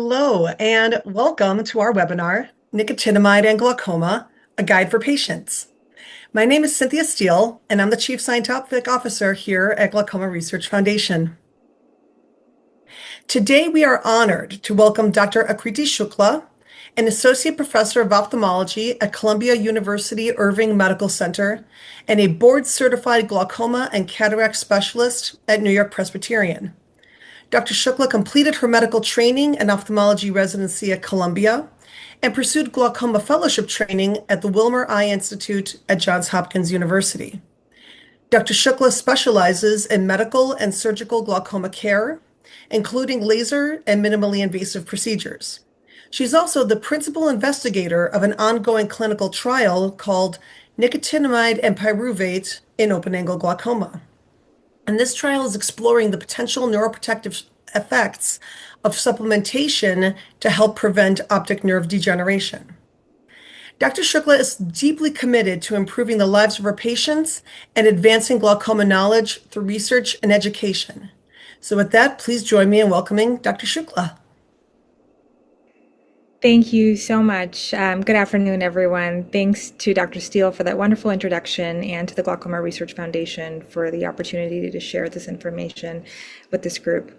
Hello, and welcome to our webinar, Nicotinamide and Glaucoma, a Guide for Patients. My name is Cynthia Steele, and I'm the Chief Scientific Officer here at Glaucoma Research Foundation. Today, we are honored to welcome Dr. Aakriti Shukla, an Associate Professor of Ophthalmology at Columbia University Irving Medical Center and a board-certified glaucoma and cataract specialist at New York Presbyterian. Dr. Shukla completed her medical training and ophthalmology residency at Columbia and pursued glaucoma fellowship training at the Wilmer Eye Institute at Johns Hopkins University. Dr. Shukla specializes in medical and surgical glaucoma care, including laser and minimally invasive procedures. She's also the principal investigator of an ongoing clinical trial called Nicotinamide and Pyruvate in open-angle glaucoma. And this trial is exploring the potential neuroprotective effects of supplementation to help prevent optic nerve degeneration. Dr. Shukla is deeply committed to improving the lives of her patients and advancing glaucoma knowledge through research and education. So with that, please join me in welcoming Dr. Shukla. Thank you so much. Good afternoon, everyone. Thanks to Dr. Steele for that wonderful introduction and to the Glaucoma Research Foundation for the opportunity to share this information with this group.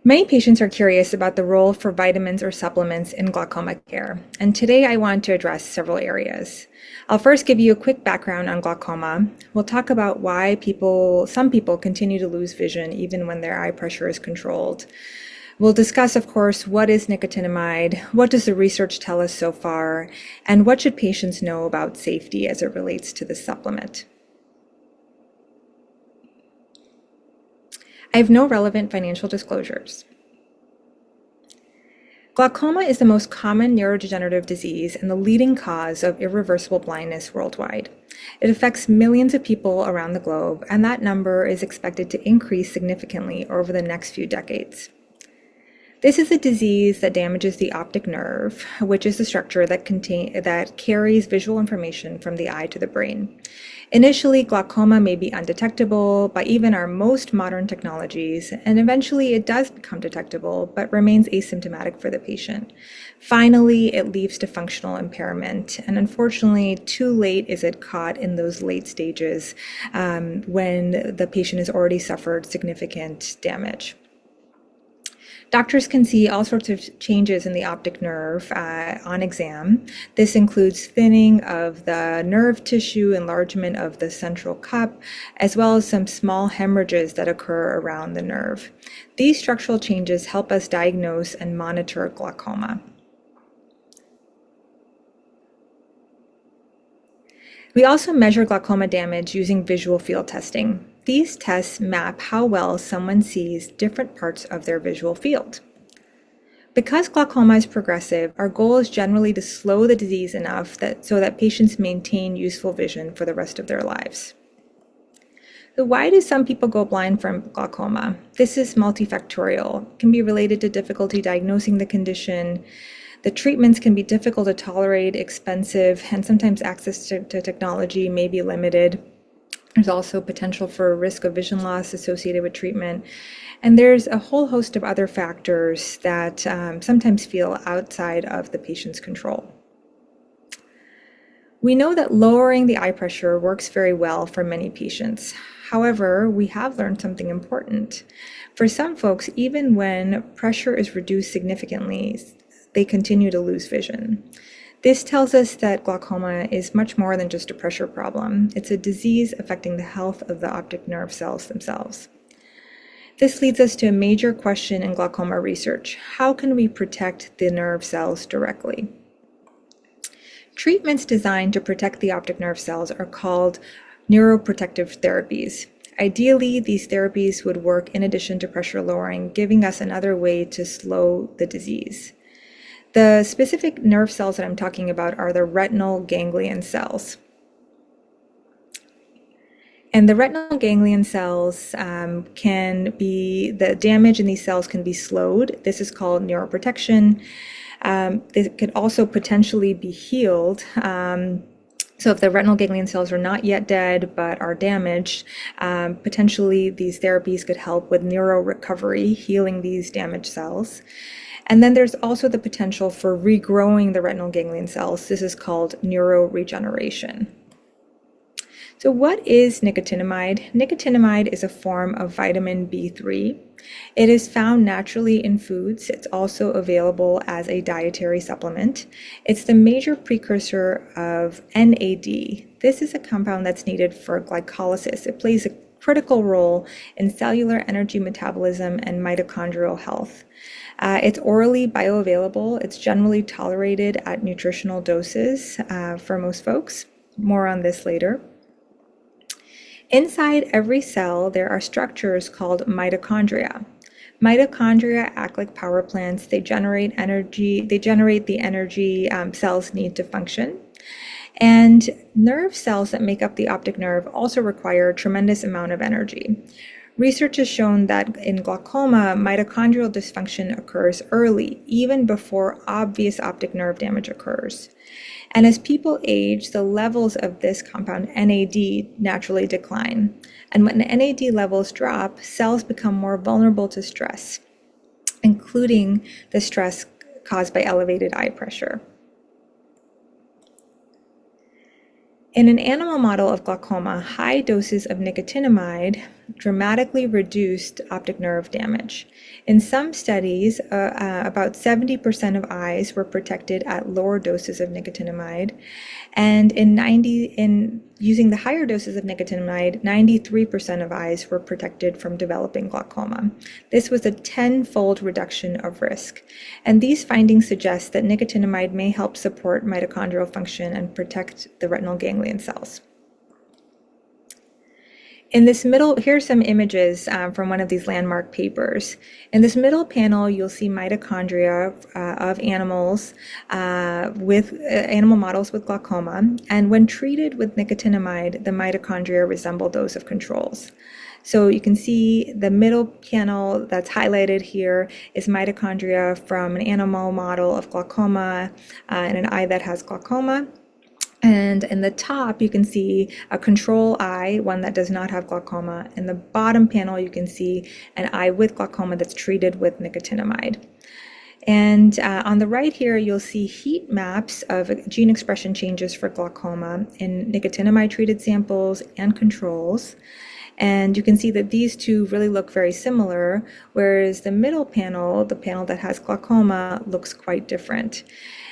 Many patients are curious about the role for vitamins or supplements in glaucoma care, and today I want to address several areas. I'll first give you a quick background on glaucoma. We'll talk about why some people continue to lose vision even when their eye pressure is controlled. We'll discuss, of course, what is nicotinamide, what does the research tell us so far, and what should patients know about safety as it relates to this supplement. I have no relevant financial disclosures. Glaucoma is the most common neurodegenerative disease and the leading cause of irreversible blindness worldwide. It affects millions of people around the globe, and that number is expected to increase significantly over the next few decades. This is a disease that damages the optic nerve, which is the structure that carries visual information from the eye to the brain. Initially, glaucoma may be undetectable by even our most modern technologies, and eventually it does become detectable, but remains asymptomatic for the patient. Finally, it leads to functional impairment, and unfortunately, too late is it caught in those late stages when the patient has already suffered significant damage. Doctors can see all sorts of changes in the optic nerve on exam. This includes thinning of the nerve tissue, enlargement of the central cup, as well as some small hemorrhages that occur around the nerve. These structural changes help us diagnose and monitor glaucoma. We also measure glaucoma damage using visual field testing. These tests map how well someone sees different parts of their visual field. Because glaucoma is progressive, our goal is generally to slow the disease enough so that patients maintain useful vision for the rest of their lives. So why do some people go blind from glaucoma? This is multifactorial. It can be related to difficulty diagnosing the condition. The treatments can be difficult to tolerate, expensive, and sometimes access to technology may be limited. There's also potential for a risk of vision loss associated with treatment. And there's a whole host of other factors that sometimes feel outside of the patient's control. We know that lowering the eye pressure works very well for many patients. However, we have learned something important. For some folks, even when pressure is reduced significantly, they continue to lose vision. This tells us that glaucoma is much more than just a pressure problem. It's a disease affecting the health of the optic nerve cells themselves. This leads us to a major question in glaucoma research. How can we protect the nerve cells directly? Treatments designed to protect the optic nerve cells are called neuroprotective therapies. Ideally, these therapies would work in addition to pressure lowering, giving us another way to slow the disease. The specific nerve cells that I'm talking about are the retinal ganglion cells. And the retinal ganglion cells the damage in these cells can be slowed. This is called neuroprotection. They could also potentially be healed. So if the retinal ganglion cells are not yet dead but are damaged, potentially these therapies could help with neurorecovery, healing these damaged cells. And then there's also the potential for regrowing the retinal ganglion cells. This is called neuroregeneration. So what is nicotinamide? Nicotinamide is a form of vitamin B3. It is found naturally in foods. It's also available as a dietary supplement. It's the major precursor of NAD. This is a compound that's needed for glycolysis. It plays a critical role in cellular energy metabolism and mitochondrial health. It's orally bioavailable. It's generally tolerated at nutritional doses for most folks. More on this later. Inside every cell, there are structures called mitochondria. Mitochondria act like power plants. They generate energy. They generate the energy cells need to function. And nerve cells that make up the optic nerve also require a tremendous amount of energy. Research has shown that in glaucoma, mitochondrial dysfunction occurs early, even before obvious optic nerve damage occurs. And as people age, the levels of this compound, NAD, naturally decline. And when NAD levels drop, cells become more vulnerable to stress, including the stress caused by elevated eye pressure. In an animal model of glaucoma, high doses of nicotinamide dramatically reduced optic nerve damage. In some studies, about 70% of eyes were protected at lower doses of nicotinamide, and in using the higher doses of nicotinamide, 93% of eyes were protected from developing glaucoma. This was a 10-fold reduction of risk, and these findings suggest that nicotinamide may help support mitochondrial function and protect the retinal ganglion cells. In this middle, here's some images from one of these landmark papers. In this middle panel, you'll see mitochondria of animals with animal models with glaucoma. And when treated with nicotinamide, the mitochondria resemble those of controls. So you can see the middle panel that's highlighted here is mitochondria from an animal model of glaucoma in an eye that has glaucoma. And in the top, you can see a control eye, one that does not have glaucoma. In the bottom panel, you can see an eye with glaucoma that's treated with nicotinamide. And on the right here, you'll see heat maps of gene expression changes for glaucoma in nicotinamide-treated samples and controls. And you can see that these two really look very similar, whereas the middle panel, the panel that has glaucoma, looks quite different.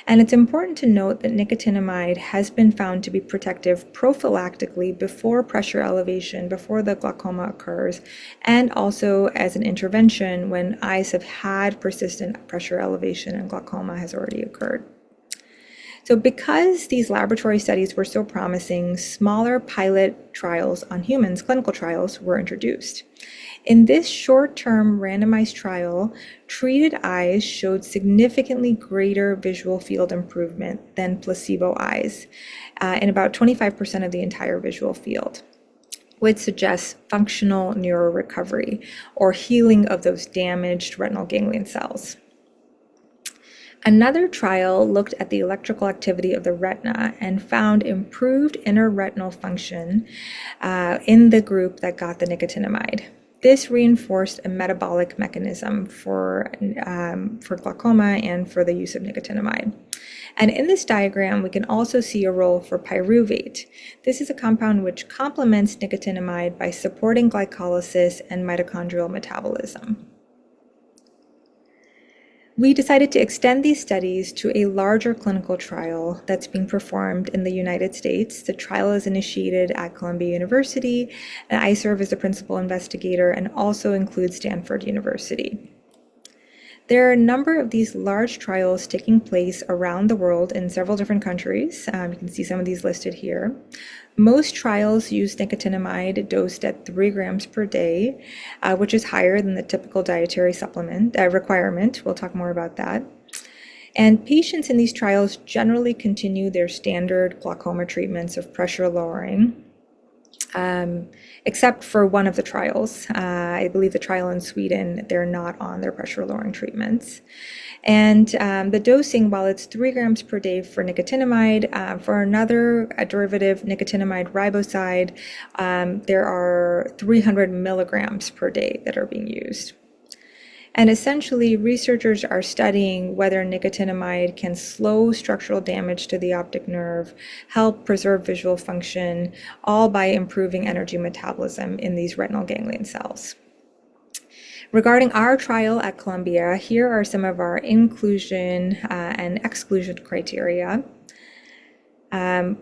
And it's important to note that nicotinamide has been found to be protective prophylactically before pressure elevation, before the glaucoma occurs, and also as an intervention when eyes have had persistent pressure elevation and glaucoma has already occurred. So because these laboratory studies were so promising, smaller pilot trials on humans, clinical trials, were introduced. In this short-term randomized trial, treated eyes showed significantly greater visual field improvement than placebo eyes in about 25% of the entire visual field, which suggests functional neurorecovery or healing of those damaged retinal ganglion cells. Another trial looked at the electrical activity of the retina and found improved inner retinal function in the group that got the nicotinamide. This reinforced a metabolic mechanism for glaucoma and for the use of nicotinamide. And in this diagram, we can also see a role for pyruvate. This is a compound which complements nicotinamide by supporting glycolysis and mitochondrial metabolism. We decided to extend these studies to a larger clinical trial that's being performed in the United States. The trial is initiated at Columbia University, and I serve as the principal investigator and also includes Stanford University. There are a number of these large trials taking place around the world in several different countries. You can see some of these listed here. Most trials use nicotinamide dosed at 3 grams per day, which is higher than the typical dietary supplement requirement. We'll talk more about that. And patients in these trials generally continue their standard glaucoma treatments of pressure lowering, except for one of the trials. I believe the trial in Sweden, they're not on their pressure lowering treatments. And the dosing, while it's 3 grams per day for nicotinamide, for another derivative, nicotinamide riboside, there are 300 milligrams per day that are being used. And essentially, researchers are studying whether nicotinamide can slow structural damage to the optic nerve, help preserve visual function, all by improving energy metabolism in these retinal ganglion cells. Regarding our trial at Columbia, here are some of our inclusion and exclusion criteria.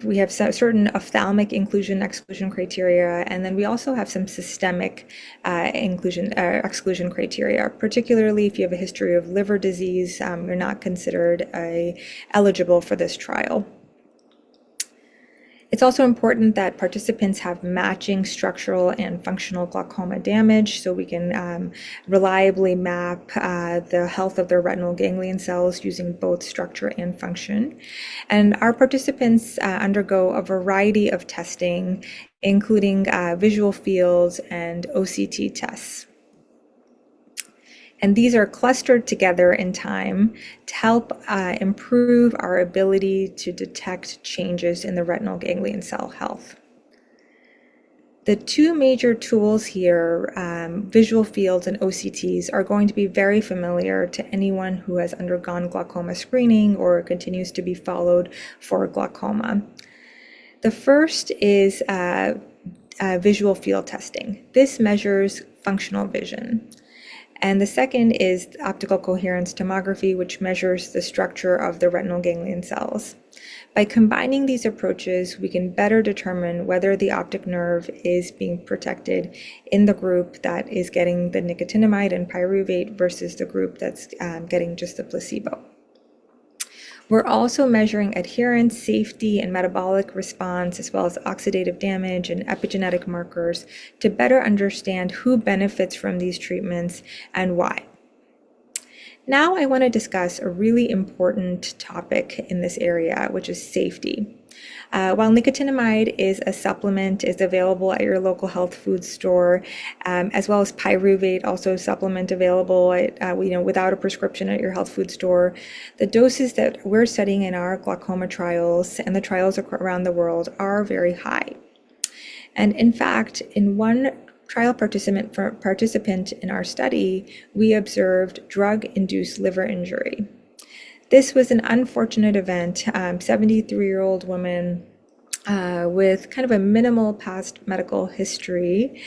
We have certain ophthalmic inclusion-exclusion criteria, and then we also have some systemic exclusion criteria. Particularly, if you have a history of liver disease, you're not considered eligible for this trial. It's also important that participants have matching structural and functional glaucoma damage, so we can reliably map the health of their retinal ganglion cells using both structure and function. And our participants undergo a variety of testing, including visual fields and OCT tests. And these are clustered together in time to help improve our ability to detect changes in the retinal ganglion cell health. The two major tools here, visual fields and OCTs, are going to be very familiar to anyone who has undergone glaucoma screening or continues to be followed for glaucoma. The first is visual field testing. This measures functional vision. And the second is optical coherence tomography, which measures the structure of the retinal ganglion cells. By combining these approaches, we can better determine whether the optic nerve is being protected in the group that is getting the nicotinamide and pyruvate versus the group that's getting just the placebo. We're also measuring adherence, safety, and metabolic response, as well as oxidative damage and epigenetic markers to better understand who benefits from these treatments and why. Now I want to discuss a really important topic in this area, which is safety. While nicotinamide is a supplement, is available at your local health food store, as well as pyruvate, also a supplement available without a prescription at your health food store. The doses that we're studying in our glaucoma trials and the trials around the world are very high. And in fact, in one trial participant in our study, we observed drug-induced liver injury. This was an unfortunate event. 73-year-old woman with kind of a minimal past medical history.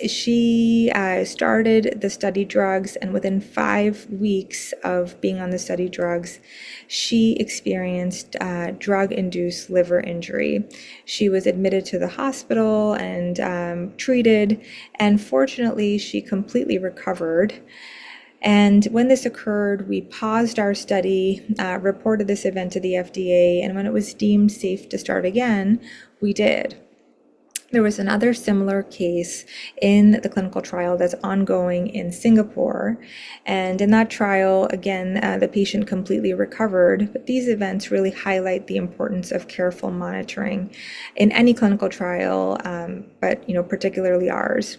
She started the study drugs, and within 5 weeks of being on the study drugs, she experienced drug-induced liver injury. She was admitted to the hospital and treated, and fortunately, she completely recovered. And when this occurred, we paused our study, reported this event to the FDA, and when it was deemed safe to start again, we did. There was another similar case in the clinical trial that's ongoing in Singapore. And in that trial, again, the patient completely recovered. But these events really highlight the importance of careful monitoring in any clinical trial, but particularly ours.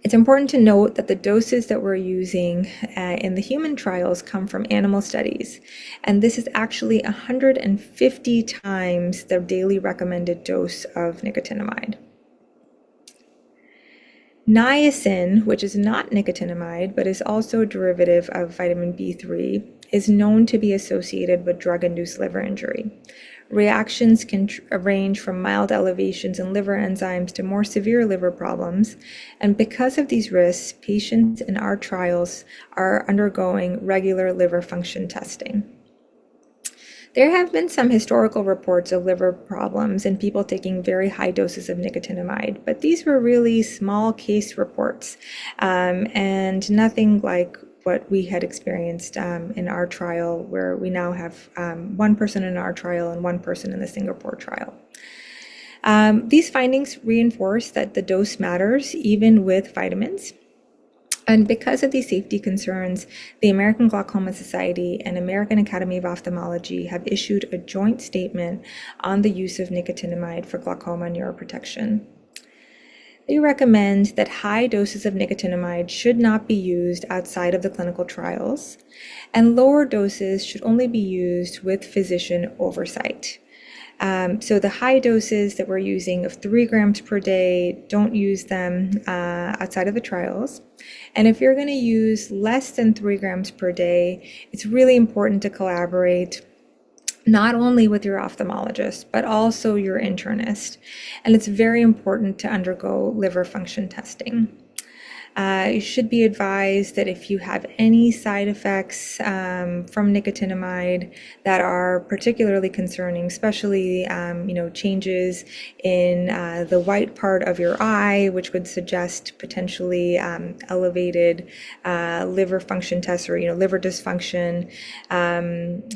It's important to note that the doses that we're using in the human trials come from animal studies, and this is actually 150 times the daily recommended dose of nicotinamide. Niacin, which is not nicotinamide but is also a derivative of vitamin B3, is known to be associated with drug-induced liver injury. Reactions can range from mild elevations in liver enzymes to more severe liver problems, and because of these risks, patients in our trials are undergoing regular liver function testing. There have been some historical reports of liver problems in people taking very high doses of nicotinamide, but these were really small case reports and nothing like what we had experienced in our trial, where we now have one person in our trial and one person in the Singapore trial. These findings reinforce that the dose matters even with vitamins. And because of these safety concerns, the American Glaucoma Society and American Academy of Ophthalmology have issued a joint statement on the use of nicotinamide for glaucoma neuroprotection. They recommend that high doses of nicotinamide should not be used outside of the clinical trials, and lower doses should only be used with physician oversight. So the high doses that we're using of 3 grams per day, don't use them outside of the trials. And if you're going to use less than 3 grams per day, it's really important to collaborate not only with your ophthalmologist, but also your internist. And it's very important to undergo liver function testing. You should be advised that if you have any side effects from nicotinamide that are particularly concerning, especially changes in the white part of your eye, which would suggest potentially elevated liver function tests or liver dysfunction,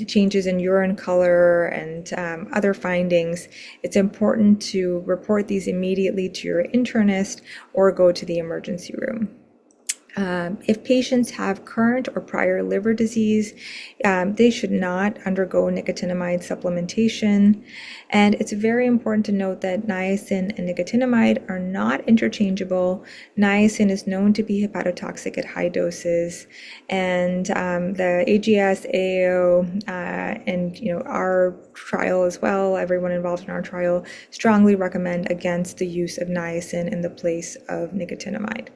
changes in urine color, and other findings, it's important to report these immediately to your internist or go to the emergency room. If patients have current or prior liver disease, they should not undergo nicotinamide supplementation. And it's very important to note that niacin and nicotinamide are not interchangeable. Niacin is known to be hepatotoxic at high doses. And the AGS, AAO, and our trial as well, everyone involved in our trial, strongly recommend against the use of niacin in the place of nicotinamide.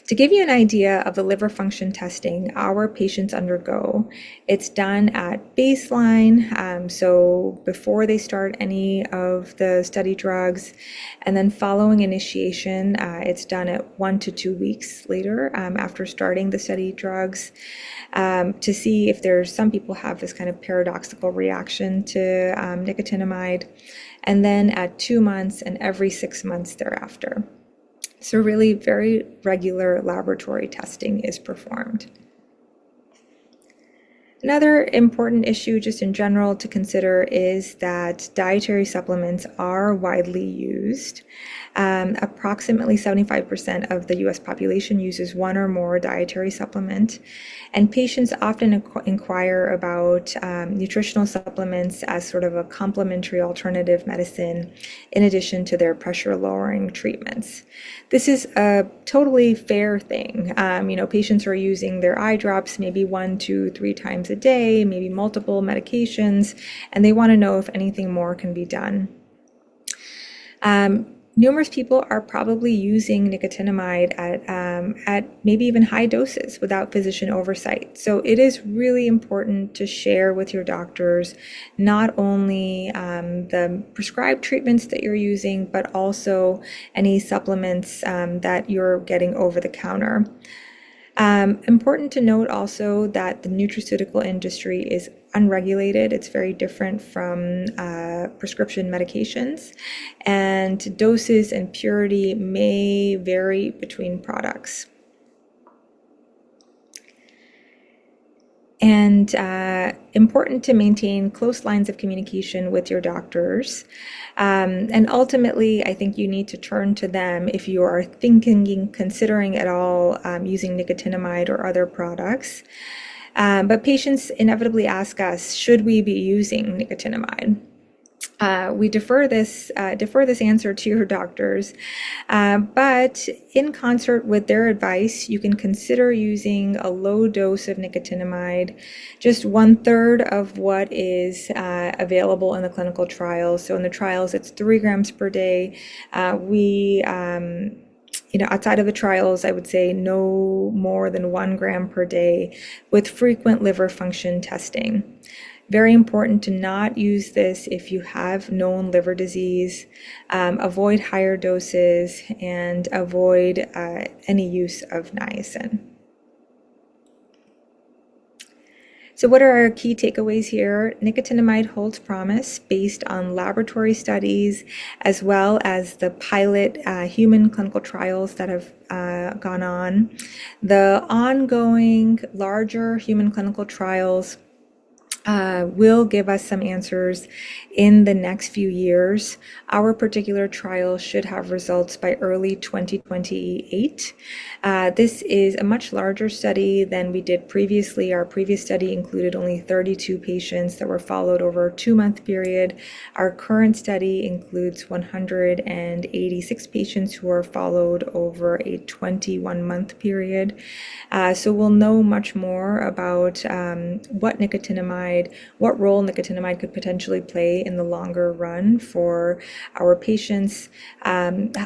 To give you an idea of the liver function testing our patients undergo, it's done at baseline, so before they start any of the study drugs, and then following initiation, it's done at 1 to 2 weeks later after starting the study drugs, to see if some people have this kind of paradoxical reaction to nicotinamide, and then at 2 months and every 6 months thereafter. So really very regular laboratory testing is performed. Another important issue just in general to consider is that dietary supplements are widely used. Approximately 75% of the US population uses one or more dietary supplement, and patients often inquire about nutritional supplements as sort of a complementary alternative medicine in addition to their pressure lowering treatments. This is a totally fair thing. Patients are using their eye drops maybe 1, 2, 3 times a day, maybe multiple medications, and they want to know if anything more can be done. Numerous people are probably using nicotinamide at maybe even high doses without physician oversight. So it is really important to share with your doctors not only the prescribed treatments that you're using, but also any supplements that you're getting over the counter. Important to note also that the nutraceutical industry is unregulated. It's very different from prescription medications, and doses and purity may vary between products. And important to maintain close lines of communication with your doctors. And ultimately, I think you need to turn to them if you are considering at all using nicotinamide or other products. But patients inevitably ask us, should we be using nicotinamide? We defer this answer to your doctors, but in concert with their advice, you can consider using a low dose of nicotinamide, just 1/3 of what is available in the clinical trials. So in the trials, it's 3 grams per day. Outside of the trials, I would say no more than 1 gram per day with frequent liver function testing. Very important to not use this if you have known liver disease. Avoid higher doses and avoid any use of niacin. So what are our key takeaways here? Nicotinamide holds promise based on laboratory studies as well as the pilot human clinical trials that have gone on. The ongoing larger human clinical trials will give us some answers in the next few years. Our particular trial should have results by early 2028. This is a much larger study than we did previously. Our previous study included only 32 patients that were followed over a 2-month period. Our current study includes 186 patients who are followed over a 21-month period. So we'll know much more about what nicotinamide nicotinamide, what role nicotinamide could potentially play in the longer run for our patients,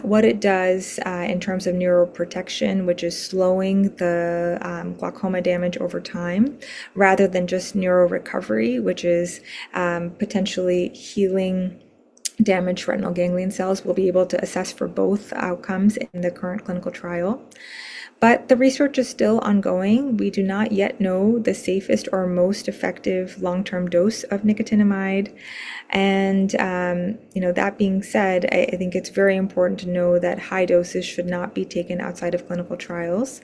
what it does in terms of neuroprotection, which is slowing the glaucoma damage over time, rather than just neurorecovery, which is potentially healing damaged retinal ganglion cells. We'll be able to assess for both outcomes in the current clinical trial. But the research is still ongoing. We do not yet know the safest or most effective long-term dose of nicotinamide. And, that being said, I think it's very important to know that high doses should not be taken outside of clinical trials.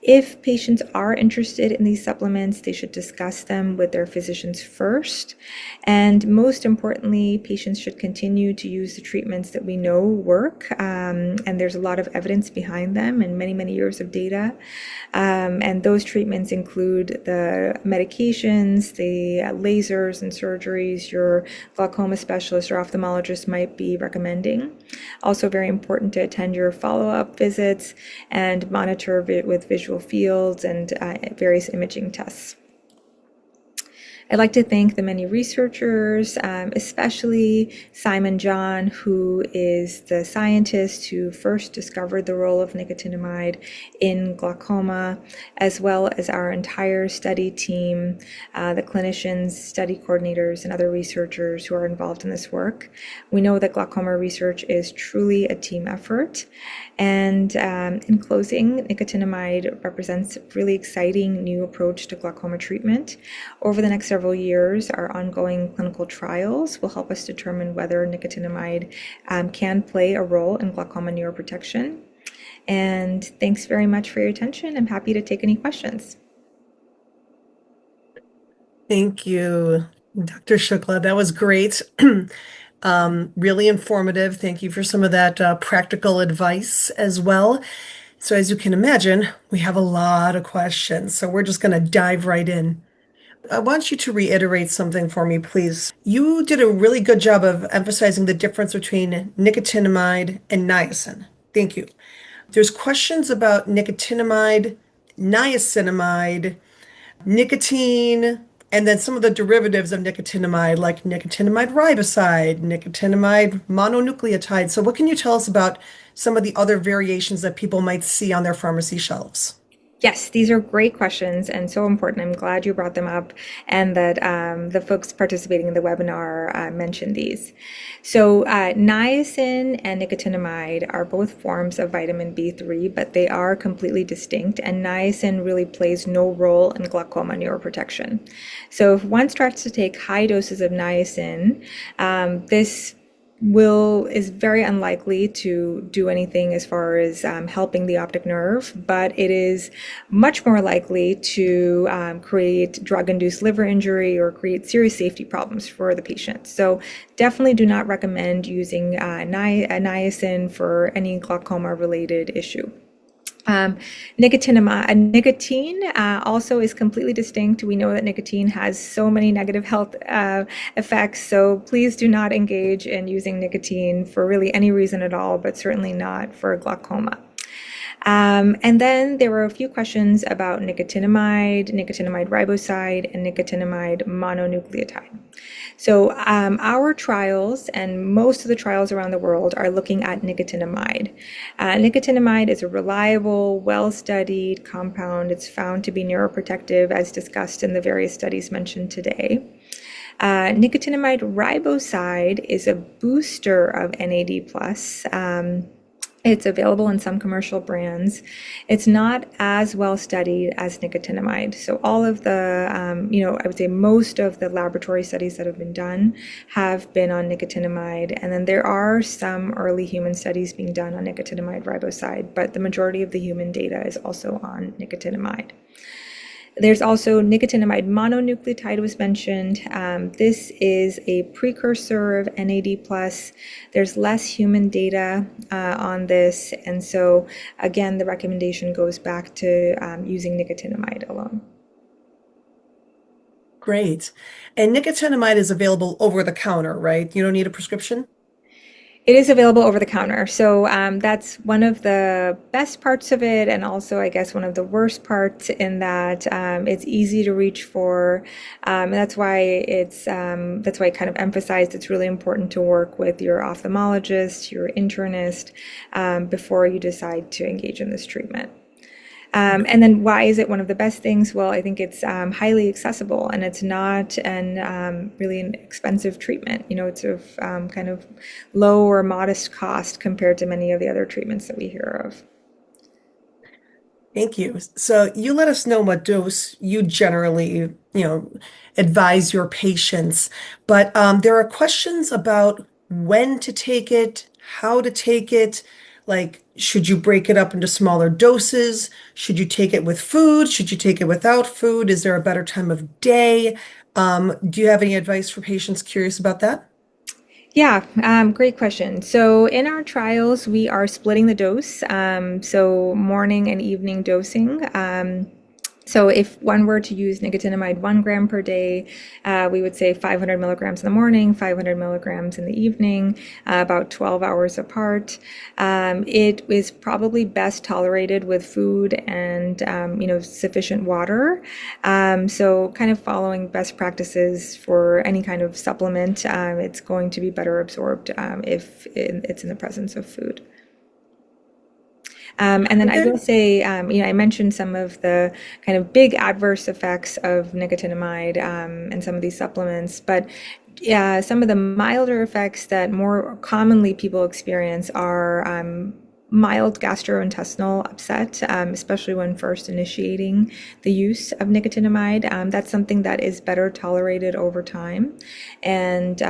If patients are interested in these supplements, they should discuss them with their physicians first. And most importantly, patients should continue to use the treatments that we know work. And there's a lot of evidence behind them and many, many years of data. And those treatments include the medications, the lasers and surgeries your glaucoma specialist or ophthalmologist might be recommending. Also very important to attend your follow-up visits and monitor with visual fields and various imaging tests. I'd like to thank the many researchers, especially Simon John, who is the scientist who first discovered the role of nicotinamide in glaucoma, as well as our entire study team, the clinicians, study coordinators, and other researchers who are involved in this work. We know that glaucoma research is truly a team effort. And in closing, nicotinamide represents a really exciting new approach to glaucoma treatment. Over the next several years, our ongoing clinical trials will help us determine whether nicotinamide can play a role in glaucoma neuroprotection. And thanks very much for your attention. I'm happy to take any questions. Thank you, Dr. Shukla. That was great. Really informative. Thank you for some of that practical advice as well. So as you can imagine, we have a lot of questions. So we're just going to dive right in. I want you to reiterate something for me, please. You did a really good job of emphasizing the difference between nicotinamide and niacin. Thank you. There's questions about nicotinamide, niacinamide, nicotine, and then some of the derivatives of nicotinamide, like nicotinamide riboside, nicotinamide mononucleotide. So what can you tell us about some of the other variations that people might see on their pharmacy shelves? Yes, these are great questions and so important. I'm glad you brought them up and that the folks participating in the webinar mentioned these. So niacin and nicotinamide are both forms of vitamin B3, but they are completely distinct, and niacin really plays no role in glaucoma neuroprotection. So if one starts to take high doses of niacin, this is very unlikely to do anything as far as helping the optic nerve, but it is much more likely to create drug-induced liver injury or create serious safety problems for the patient. So definitely do not recommend using niacin for any glaucoma-related issue. Nicotine also is completely distinct. We know that nicotine has so many negative health effects, so please do not engage in using nicotine for really any reason at all, but certainly not for glaucoma. And then there were a few questions about nicotinamide riboside, and nicotinamide mononucleotide. So our trials and most of the trials around the world are looking at nicotinamide. Nicotinamide is a reliable, well-studied compound. It's found to be neuroprotective, as discussed in the various studies mentioned today. Nicotinamide riboside is a booster of NAD+. It's available in some commercial brands. It's not as well studied as nicotinamide. So all of the, I would say most of the laboratory studies that have been done have been on nicotinamide. And then there are some early human studies being done on nicotinamide riboside, but the majority of the human data is also on nicotinamide. There's also nicotinamide mononucleotide was mentioned. This is a precursor of NAD+. There's less human data on this. And so, again, the recommendation goes back to using nicotinamide alone. Great. And nicotinamide is available over the counter, right? You don't need a prescription? It is available over the counter. So that's one of the best parts of it, and also, I guess, one of the worst parts in that it's easy to reach for. That's why I kind of emphasized it's really important to work with your ophthalmologist, your internist, before you decide to engage in this treatment. And then why is it one of the best things? Well, I think it's highly accessible, and it's not really an expensive treatment. It's of kind of low or modest cost compared to many of the other treatments that we hear of. Thank you. So you let us know what dose you generally, advise your patients, but there are questions about when to take it, how to take it. Like, should you break it up into smaller doses? Should you take it with food? Should you take it without food? Is there a better time of day? Do you have any advice for patients curious about that? Yeah, great question. So in our trials, we are splitting the dose, so morning and evening dosing. So if one were to use nicotinamide 1 gram per day, we would say 500 milligrams in the morning, 500 milligrams in the evening, about 12 hours apart. It is probably best tolerated with food and sufficient water. So kind of following best practices for any kind of supplement, it's going to be better absorbed if it's in the presence of food. And then I Okay. will say, I mentioned some of the kind of big adverse effects of nicotinamide and some of these supplements, but some of the milder effects that more commonly people experience are mild gastrointestinal upset, especially when first initiating the use of nicotinamide. That's something that is better tolerated over time, and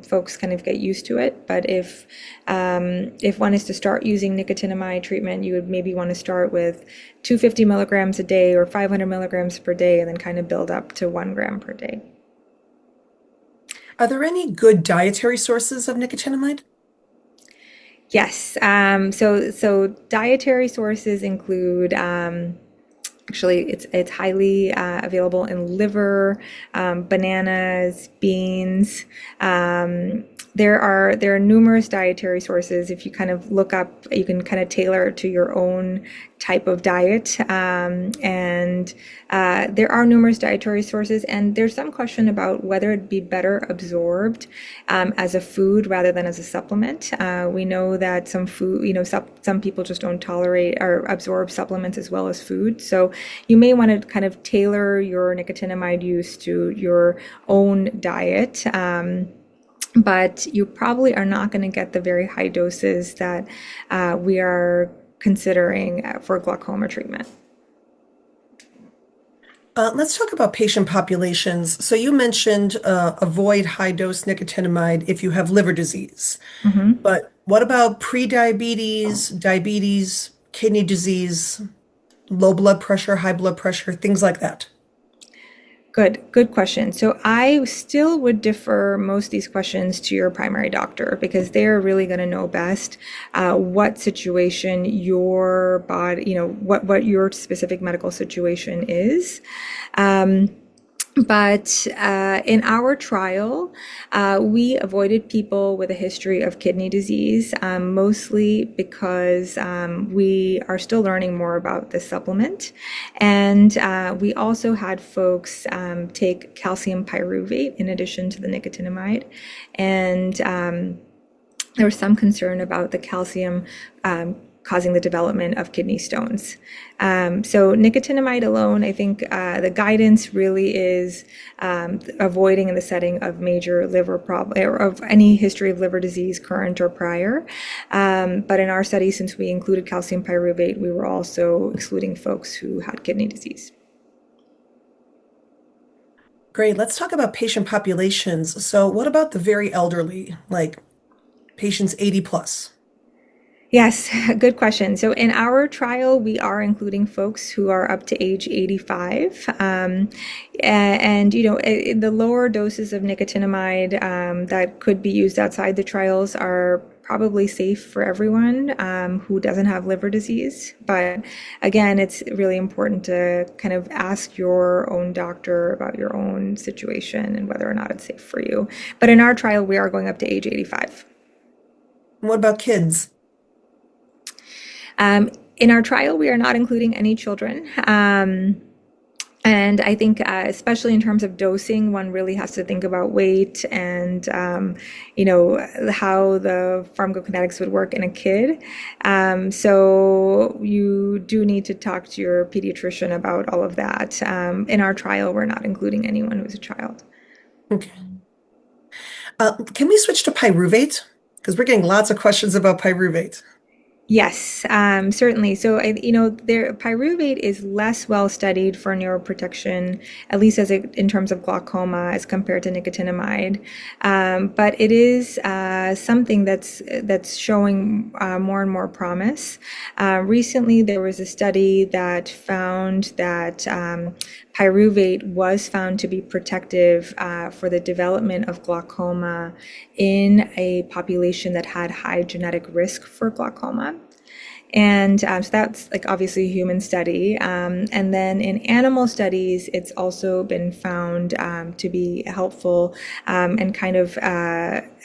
folks kind of get used to it. But if one is to start using nicotinamide treatment, you would maybe want to start with 250 milligrams a day or 500 milligrams per day, and then kind of build up to 1 gram per day. Are there any good dietary sources of nicotinamide? Yes. So dietary sources include actually it's highly available in liver, bananas, beans. There are numerous dietary sources. If you kind of look up, you can kind of tailor it to your own type of diet. And there are numerous dietary sources, and there's some question about whether it'd be better absorbed as a food rather than as a supplement. We know that some food, some people just don't tolerate or absorb supplements as well as food. So you may want to kind of tailor your nicotinamide use to your own diet. But you probably are not going to get the very high doses that we are considering for glaucoma treatment. Let's talk about patient populations. So you mentioned avoid high dose nicotinamide if you have liver disease. But what about pre-diabetes, diabetes, kidney disease, low blood pressure, high blood pressure, things like that? Good question. So I still would defer most of these questions to your primary doctor because they're really going to know best what situation your body, what your specific medical situation is. But in our trial, we avoided people with a history of kidney disease, mostly because we are still learning more about this supplement. And we also had folks take calcium pyruvate in addition to the nicotinamide. And there was some concern about the calcium causing the development of kidney stones. So nicotinamide alone, I think the guidance really is avoiding in the setting of major liver problem or of any history of liver disease, current or prior. But in our study, since we included calcium pyruvate, we were also excluding folks who had kidney disease. Great. Let's talk about patient populations. So what about the very elderly, like patients 80 plus? Yes, good question. So in our trial, we are including folks who are up to age 85. The lower doses of nicotinamide that could be used outside the trials are probably safe for everyone who doesn't have liver disease. But again, it's really important to kind of ask your own doctor about your own situation and whether or not it's safe for you. But in our trial, we are going up to age 85. And what about kids? In our trial, we are not including any children. And I think, especially in terms of dosing, one really has to think about weight and, how the pharmacokinetics would work in a kid. So you do need to talk to your pediatrician about all of that. In our trial, we're not including anyone who's a child. Okay. Can we switch to pyruvate? Because we're getting lots of questions about pyruvate. Yes, certainly. So, pyruvate is less well studied for neuroprotection, at least in terms of glaucoma, as compared to nicotinamide. But it is something that's showing more and more promise. Recently, there was a study that found that pyruvate was found to be protective for the development of glaucoma in a population that had high genetic risk for glaucoma. And so that's like obviously a human study. And then in animal studies, it's also been found to be helpful and kind of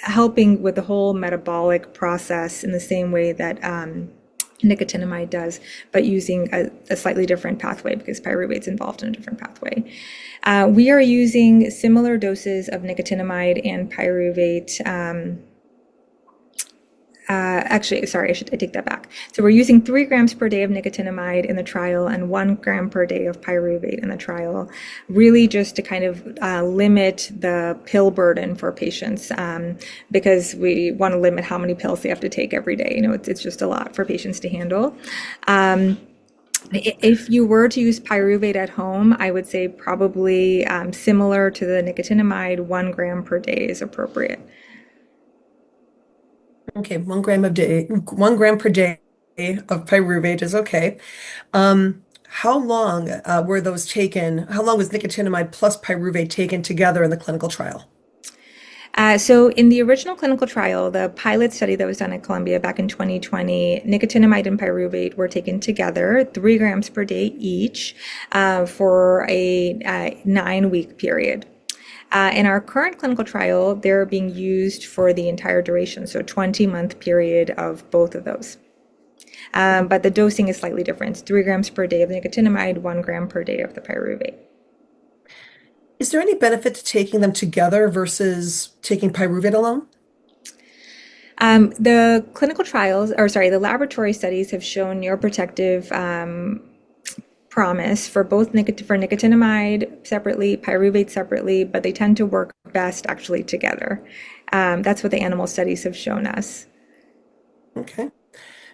helping with the whole metabolic process in the same way that nicotinamide does, but using a slightly different pathway because pyruvate's involved in a different pathway. We are using similar doses of nicotinamide and pyruvate. Actually, sorry, I take that back. So we're using 3 grams per day of nicotinamide in the trial and 1 gram per day of pyruvate in the trial, really just to kind of limit the pill burden for patients because we want to limit how many pills they have to take every day. It's just a lot for patients to handle. If you were to use pyruvate at home, I would say probably similar to the nicotinamide, 1 gram per day is appropriate. Okay, 1 gram per day of pyruvate is okay. How long were those taken? How long was nicotinamide plus pyruvate taken together in the clinical trial? So in the original clinical trial, the pilot study that was done at Columbia back in 2020, nicotinamide and pyruvate were taken together, 3 grams per day each, for a 9-week period. In our current clinical trial, they're being used for the entire duration, so 20-month period of both of those. But the dosing is slightly different. It's 3 grams per day of nicotinamide, 1 gram per day of the pyruvate. Is there any benefit to taking them together versus taking pyruvate alone? The clinical trials, or sorry, the laboratory studies have shown neuroprotective promise for both for nicotinamide separately, pyruvate separately, but they tend to work best actually together. That's what the animal studies have shown us. Okay.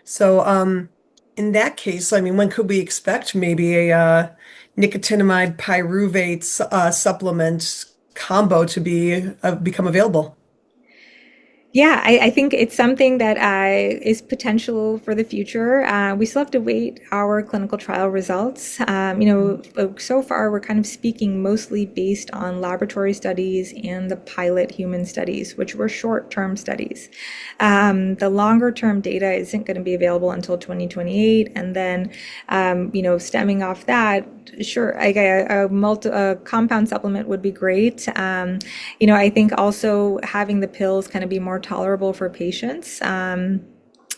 So, in that case, I mean, when could we expect maybe a nicotinamide pyruvate supplement combo to become available? Yeah, I think it's something that is potential for the future. We still have to wait our clinical trial results. So far we're kind of speaking mostly based on laboratory studies and the pilot human studies, which were short-term studies. The longer-term data isn't going to be available until 2028, and then, stemming off that, sure, a compound supplement would be great. I think also having the pills kind of be more tolerable for patients.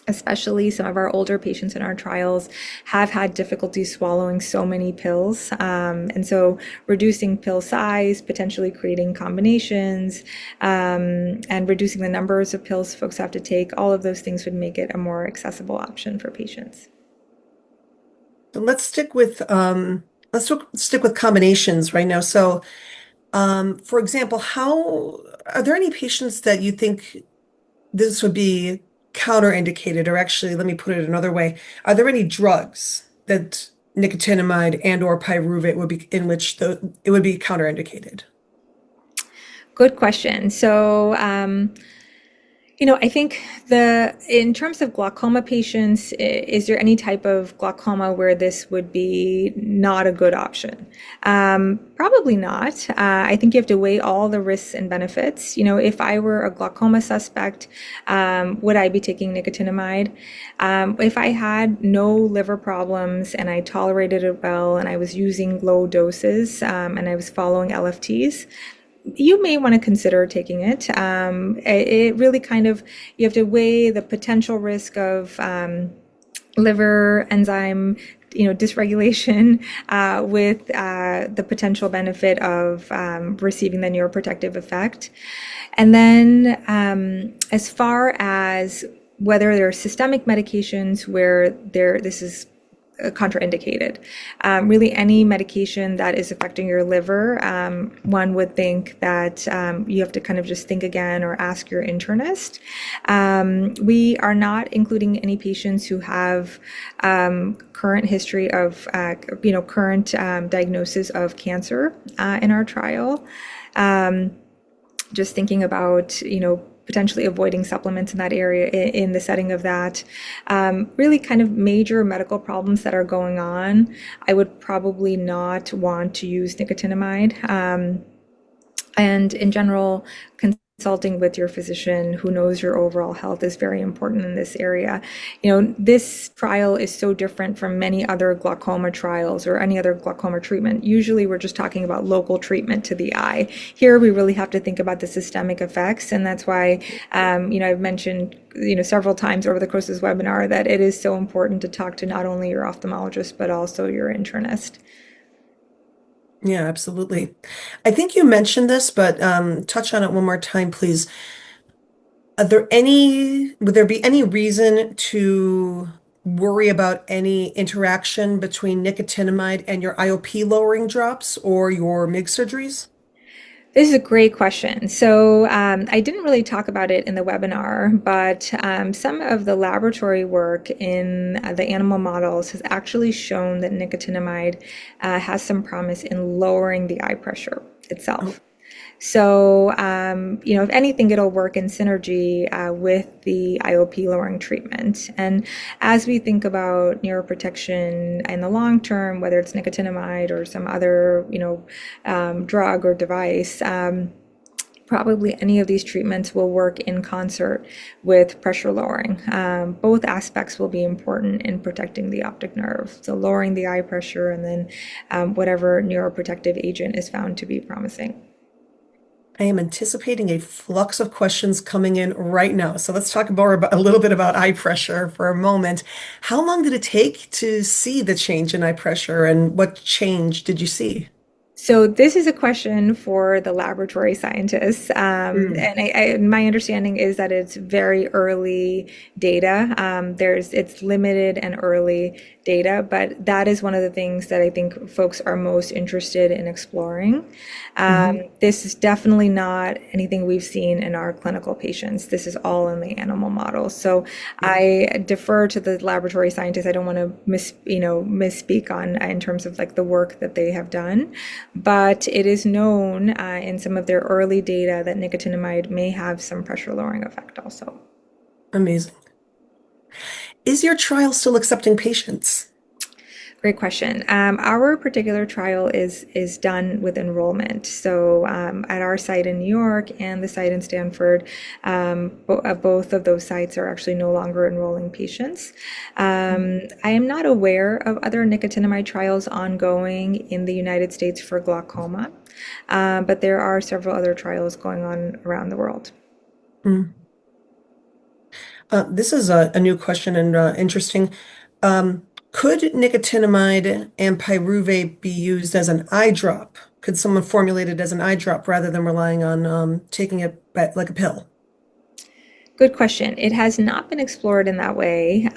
Especially some of our older patients in our trials have had difficulty swallowing so many pills. And so reducing pill size, potentially creating combinations, and reducing the numbers of pills folks have to take, all of those things would make it a more accessible option for patients. So let's stick with combinations right now. So, for example, how are there any patients that you think this would be counterindicated, or actually, let me put it another way. Are there any drugs that nicotinamide and or pyruvate would be in which it would be counterindicated? Good question. So, I think in terms of glaucoma patients, is there any type of glaucoma where this would be not a good option? Probably not. I think you have to weigh all the risks and benefits. If I were a glaucoma suspect, would I be taking nicotinamide? If I had no liver problems and I tolerated it well and I was using low doses, and I was following LFTs, You may want to consider taking it. It really kind of, you have to weigh the potential risk of liver enzyme, dysregulation with the potential benefit of receiving the neuroprotective effect. And then as far as whether there are systemic medications where this is contraindicated. Really, any medication that is affecting your liver, one would think that you have to kind of just think again or ask your internist. We are not including any patients who have current history of, current diagnosis of cancer in our trial. Just thinking about, potentially avoiding supplements in that area in the setting of that. Really kind of major medical problems that are going on. I would probably not want to use nicotinamide. And in general, consulting with your physician who knows your overall health is very important in this area. This trial is so different from many other glaucoma trials or any other glaucoma treatment. Usually we're just talking about local treatment to the eye. Here we really have to think about the systemic effects, and that's why I've mentioned several times over the course of this webinar that it is so important to talk to not only your ophthalmologist but also your internist. Yeah, absolutely. I think you mentioned this, but touch on it one more time, please. Would there be any reason to worry about any interaction between nicotinamide and your IOP lowering drops or your MIG surgeries? This is a great question. So I didn't really talk about it in the webinar, but some of the laboratory work in the animal models has actually shown that nicotinamide has some promise in lowering the eye pressure itself. So, if anything, it'll work in synergy with the IOP lowering treatment. And as we think about neuroprotection in the long term, whether it's nicotinamide or some other, drug or device, probably any of these treatments will work in concert with pressure lowering. Both aspects will be important in protecting the optic nerve. So lowering the eye pressure and then whatever neuroprotective agent is found to be promising. I am anticipating a flux of questions coming in right now. So let's talk more about a little bit about eye pressure for a moment. How long did it take to see the change in eye pressure, and what change did you see? So this is a question for the laboratory scientists, and my understanding is that it's very early data. It's limited and early data, but that is one of the things that I think folks are most interested in exploring. This is definitely not anything we've seen in our clinical patients. This is all in the animal models. So I defer to the laboratory scientists. I don't want to misspeak on in terms of like the work that they have done. But it is known in some of their early data that nicotinamide may have some pressure lowering effect also. Amazing. Is your trial still accepting patients? Great question. Our particular trial is done with enrollment. So at our site in New York and the site in Stanford, both of those sites are actually no longer enrolling patients. I am not aware of other nicotinamide trials ongoing in the United States for glaucoma, but there are several other trials going on around the world. This is a new question and interesting. Could nicotinamide and pyruvate be used as an eye drop? Could someone formulate it as an eye drop rather than relying on taking it like a pill? Good question. It has not been explored in that way.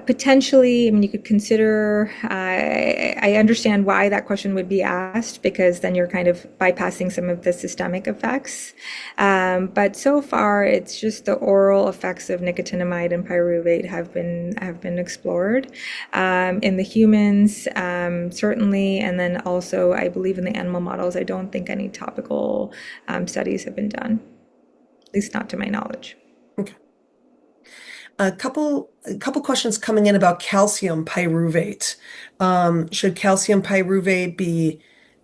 Potentially, I mean, you could consider, I understand why that question would be asked, because then you're kind of bypassing some of the systemic effects. But so far, it's just the oral effects of nicotinamide and pyruvate have been explored. In the humans, certainly, and then also, I believe in the animal models, I don't think any topical studies have been done, at least not to my knowledge. Okay. A couple questions coming in about calcium pyruvate. Should calcium pyruvate be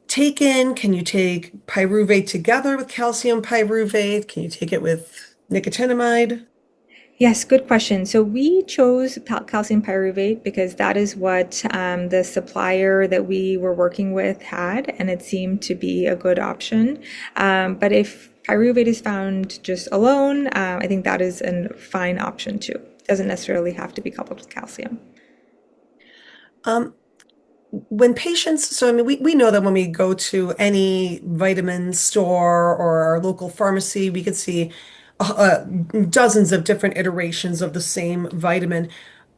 taken? Can you take pyruvate together with calcium pyruvate? Can you take it with nicotinamide? Yes, good question. So we chose calcium pyruvate because that is what the supplier that we were working with had, and it seemed to be a good option. But if pyruvate is found just alone, I think that is a fine option too. Doesn't necessarily have to be coupled with calcium. Um, when patients, so I mean, we know that when we go to any vitamin store or our local pharmacy, we can see dozens of different iterations of the same vitamin.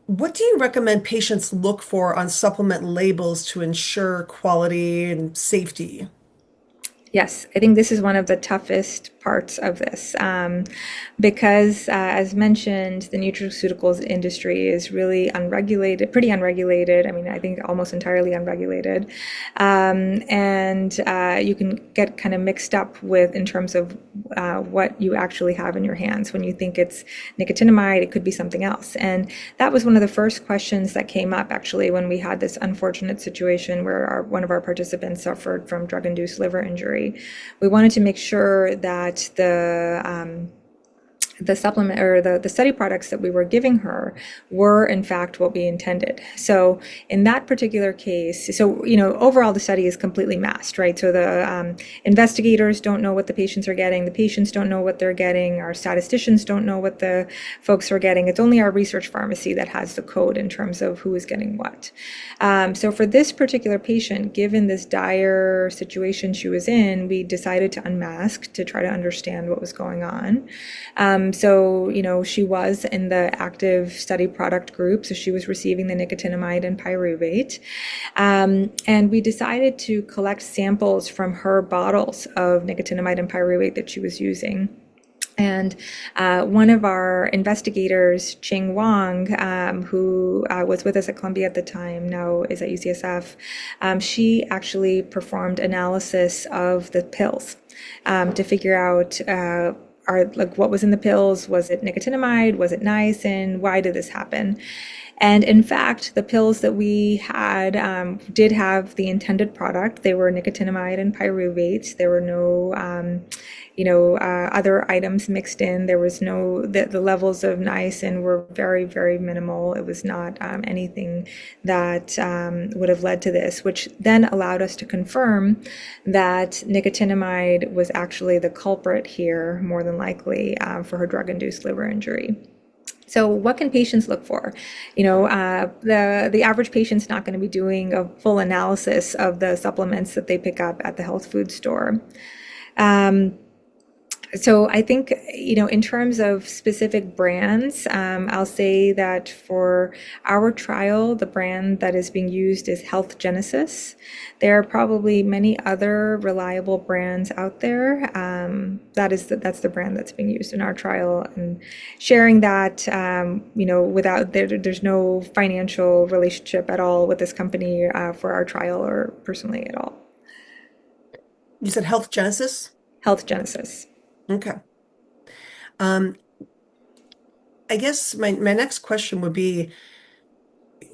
What do you recommend patients look for on supplement labels to ensure quality and safety? Yes, I think this is one of the toughest parts of this because, as mentioned, the nutraceuticals industry is really unregulated, pretty unregulated. I mean, I think almost entirely unregulated. And you can get kind of mixed up with in terms of what you actually have in your hands. When you think it's nicotinamide, it could be something else. And that was one of the first questions that came up actually when we had this unfortunate situation where one of our participants suffered from drug-induced liver injury. We wanted to make sure that the supplement or the study products that we were giving her were in fact what we intended. So in that particular case, so overall the study is completely masked, right? So the investigators don't know what the patients are getting, the patients don't know what they're getting, our statisticians don't know what the folks are getting. It's only our research pharmacy that has the code in terms of who is getting what. So for this particular patient, given this dire situation she was in, we decided to unmask to try to understand what was going on. So, she was in the active study product group, so she was receiving the nicotinamide and pyruvate. And we decided to collect samples from her bottles of nicotinamide and pyruvate that she was using. And one of our investigators, Ching Wang, who was with us at Columbia at the time, now is at UCSF, she actually performed analysis of the pills to figure out what was in the pills. Was it nicotinamide? Was it niacin? Why did this happen? And in fact, the pills that we had did have the intended product. They were nicotinamide and pyruvate. There were no other items mixed in. There was the levels of niacin were very, very minimal. It was not anything that would have led to this, which then allowed us to confirm that nicotinamide was actually the culprit here, more than likely, for her drug-induced liver injury. So what can patients look for? The average patient's not going to be doing a full analysis of the supplements that they pick up at the health food store. So I think, in terms of specific brands, I'll say that for our trial, the brand that is being used is Health Genesis. There are probably many other reliable brands out there. That's the brand that's being used in our trial. And sharing that, without there's no financial relationship at all with this company for our trial or personally at all. You said Health Genesis? Health Genesis. Okay. Um, I guess my next question would be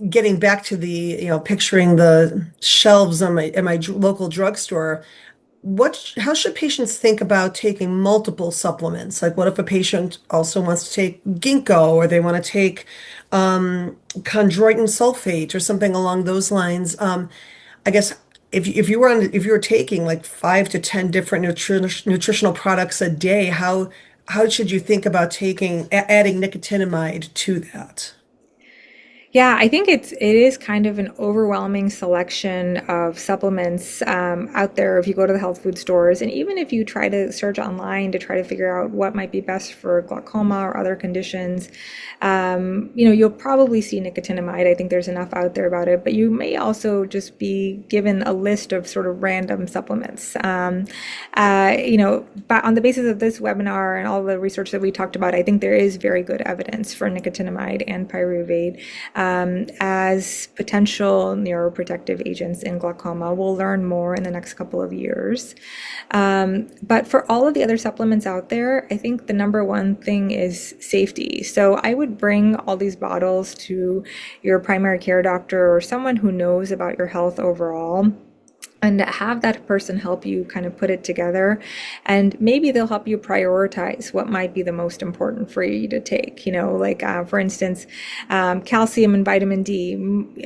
getting back to picturing the shelves in my local drugstore. How should patients think about taking multiple supplements? Like, what if a patient also wants to take ginkgo or they want to take chondroitin sulfate or something along those lines? I guess if you were taking like 5 to 10 different nutritional products a day, how should you think about adding nicotinamide to that? Yeah, I think it is kind of an overwhelming selection of supplements out there if you go to the health food stores. And even if you try to search online to try to figure out what might be best for glaucoma or other conditions, you'll probably see nicotinamide. I think there's enough out there about it, but you may also just be given a list of sort of random supplements. But on the basis of this webinar and all the research that we talked about, I think there is very good evidence for nicotinamide and pyruvate as potential neuroprotective agents in glaucoma. We'll learn more in the next couple of years. But for all of the other supplements out there, I think the number one thing is safety. So I would bring all these bottles to your primary care doctor or someone who knows about your health overall and have that person help you kind of put it together, and maybe they'll help you prioritize what might be the most important for you to take, like for instance, calcium and vitamin D.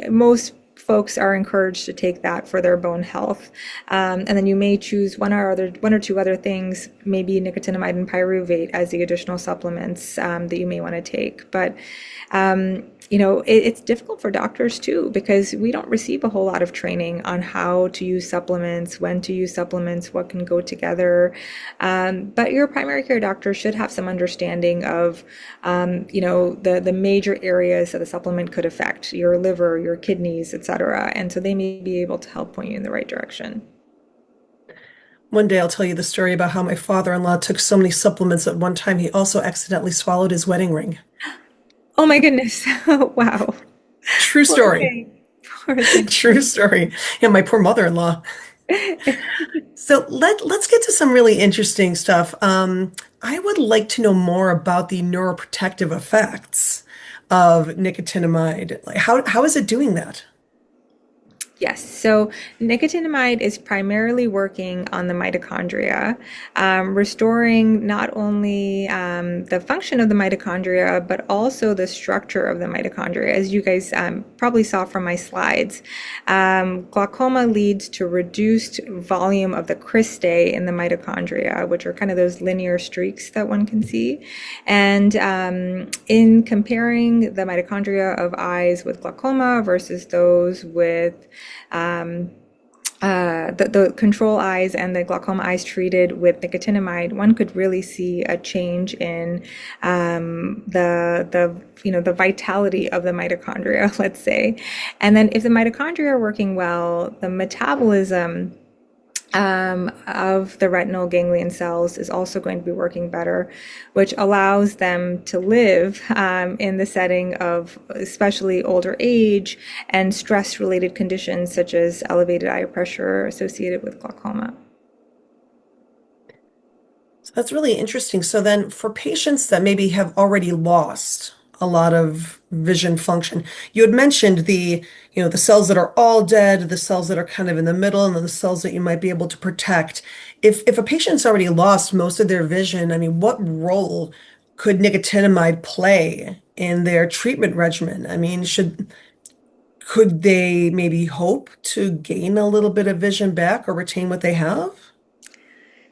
Most folks are encouraged to take that for their bone health, and then you may choose one or two other things, maybe nicotinamide and pyruvate as the additional supplements that you may want to take. But it's difficult for doctors too, because we don't receive a whole lot of training on how to use supplements, when to use supplements, what can go together. But your primary care doctor should have some understanding of, the major areas that the supplement could affect your liver, your kidneys, etc. And so they may be able to help point you in the right direction. One day I'll tell you the story about how my father-in-law took so many supplements at one time he also accidentally swallowed his wedding ring. Oh my goodness. Wow. True Poor story. thing. Poor thing. True story. Yeah, my poor mother-in-law. So let's get to some really interesting stuff. I would like to know more about the neuroprotective effects of nicotinamide. Like how is it doing that? Yes, so nicotinamide is primarily working on the mitochondria, restoring not only the function of the mitochondria, but also the structure of the mitochondria. As you guys probably saw from my slides, glaucoma leads to reduced volume of the cristae in the mitochondria, which are kind of those linear streaks that one can see. And in comparing the mitochondria of eyes with glaucoma versus those with the control eyes and the glaucoma eyes treated with nicotinamide, one could really see a change in the vitality of the mitochondria, let's say. And then if the mitochondria are working well, the metabolism of the retinal ganglion cells is also going to be working better, which allows them to live in the setting of especially older age and stress-related conditions such as elevated eye pressure associated with glaucoma. So that's really interesting. So then for patients that maybe have already lost a lot of vision function, you had mentioned the cells that are all dead, the cells that are kind of in the middle, and then the cells that you might be able to protect. If a patient's already lost most of their vision, I mean, what role could nicotinamide play in their treatment regimen? I mean, could they maybe hope to gain a little bit of vision back or retain what they have?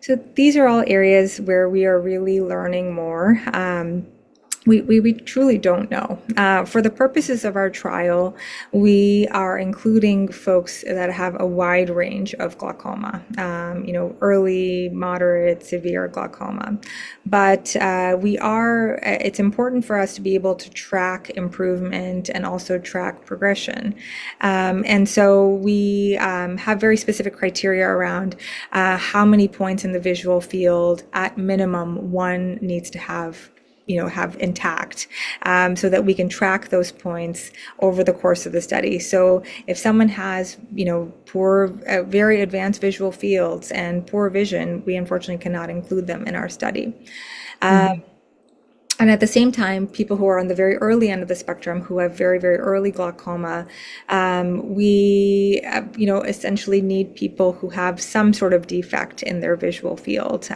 So these are all areas where we are really learning more. We truly don't know. For the purposes of our trial, we are including folks that have a wide range of glaucoma, early, moderate, severe glaucoma. But it's important for us to be able to track improvement and also track progression. And so we have very specific criteria around how many points in the visual field at minimum one needs to have intact, so that we can track those points over the course of the study. So if someone has, very advanced visual fields and poor vision, we unfortunately cannot include them in our study. Mhm. And at the same time, people who are on the very early end of the spectrum, who have very, very early glaucoma, we, essentially need people who have some sort of defect in their visual field,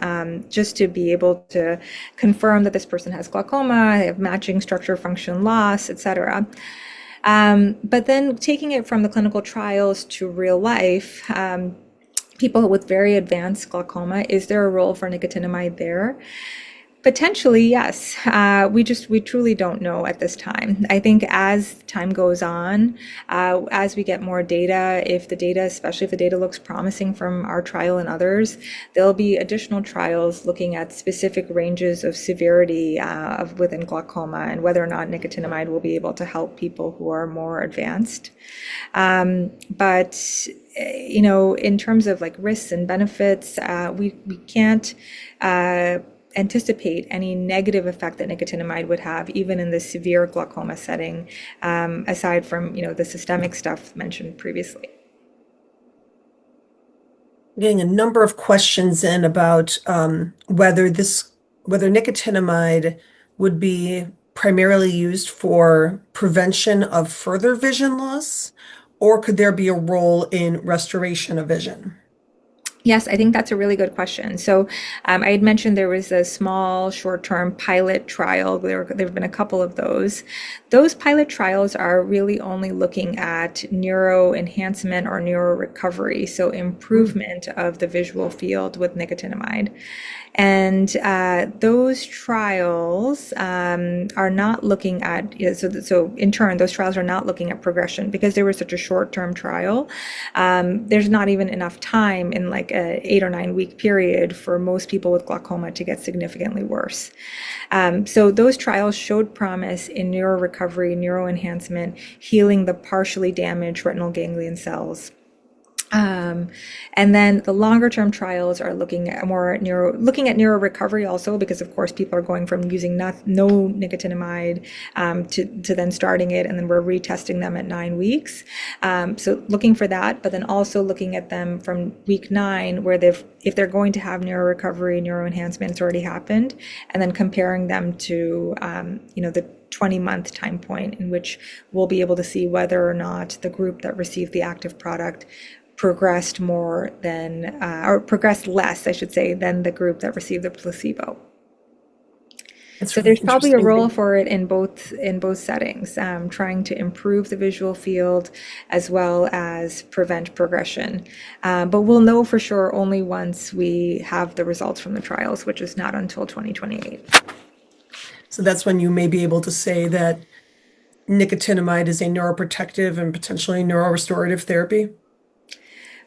just to be able to confirm that this person has glaucoma, they have matching structure function loss, etc. But then taking it from the clinical trials to real life, people with very advanced glaucoma, is there a role for nicotinamide there? Potentially, yes. We truly don't know at this time. I think as time goes on, as we get more data, especially if the data looks promising from our trial and others, there'll be additional trials looking at specific ranges of severity within glaucoma and whether or not nicotinamide will be able to help people who are more advanced. But in terms of like risks and benefits, we can't anticipate any negative effect that nicotinamide would have, even in the severe glaucoma setting, aside from the systemic stuff mentioned previously. Getting a number of questions in about whether nicotinamide would be primarily used for prevention of further vision loss, or could there be a role in restoration of vision? Yes, I think that's a really good question. So, I had mentioned there was a small short-term pilot trial. There have been a couple of those. Those pilot trials are really only looking at neuro enhancement or neuro recovery, so Mm. improvement of the visual field with nicotinamide. And those trials are not looking at, so in turn, those trials are not looking at progression because they were such a short-term trial. There's not even enough time in like a 8 or 9 week period for most people with glaucoma to get significantly worse. So those trials showed promise in neurorecovery, neuroenhancement, healing the partially damaged retinal ganglion cells. Um, and then the longer term trials are looking at neuro recovery also, because of course people are going from using no nicotinamide to then starting it, and then we're retesting them at 9 weeks. So looking for that, but then also looking at them from week 9, where if they're going to have neuro recovery, neuro enhancement, it's already happened, and then comparing them to the 20-month time point in which we'll be able to see whether or not the group that received the active product progressed more than, or progressed less, I should say, than the group that received the placebo. It's So really there's probably a interesting. role for it in both settings, trying to improve the visual field as well as prevent progression. But we'll know for sure only once we have the results from the trials, which is not until 2028. So that's when you may be able to say that nicotinamide is a neuroprotective and potentially neurorestorative therapy.